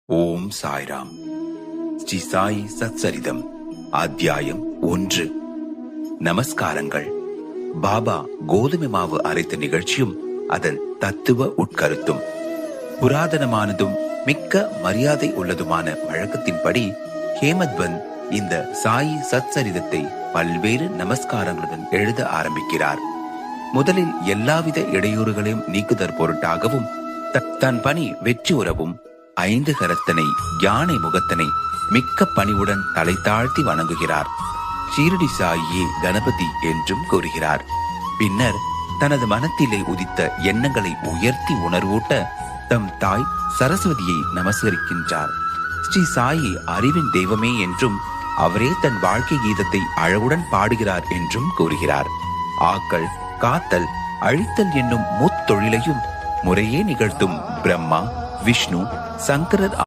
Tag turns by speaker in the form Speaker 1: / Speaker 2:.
Speaker 1: ஓம் சாய்ராம். ஸ்ரீ சாய் சச்சரிதம் அத்தியாயம் 1. நமஸ்காரங்கள். பாபா கோதுமை மாவு அரைத்த நிகழ்ச்சியும் அதன் தத்துவ உட்கருத்தும். புராதனமானதும் மிக்க மரியாதை உள்ளதுமான வழக்கத்தின்படி ஹேமத்வந்த் இந்த சாயி சச்சரிதத்தை பல்வேறு நமஸ்காரங்களுடன் எழுத ஆரம்பிக்கிறார். முதலில் எல்லாவித இடையூறுகளையும் நீக்குதற் பொருட்டாகவும் தன் பணி வெற்றி உறவும் 5 கரத்தனை யானை முகத்தனை மிக்க பணிவுடன் தலை தாழ்த்தி வணங்குகிறார். ஷீரடி சாயியே கணபதி என்றும் கூறுகிறார். பின்னர் தனது மனத்திலே உதித்த எண்ணங்களை உயர்த்தி உணர்வூட்ட தம் தாய் சரஸ்வதியை நமஸ்கரிக்கின்றார். ஸ்ரீ சாயி அறிவின் தெய்வமே என்றும் அவரே தன் வாழ்க்கை கீதத்தை அழகுடன் பாடுகிறார் என்றும் கூறுகிறார். ஆக்கல், காத்தல், அழித்தல் என்னும் முத்தொழிலையும் முறையே நிகழ்த்தும் பிரம்மா, விஷ்ணு, சங்கரர்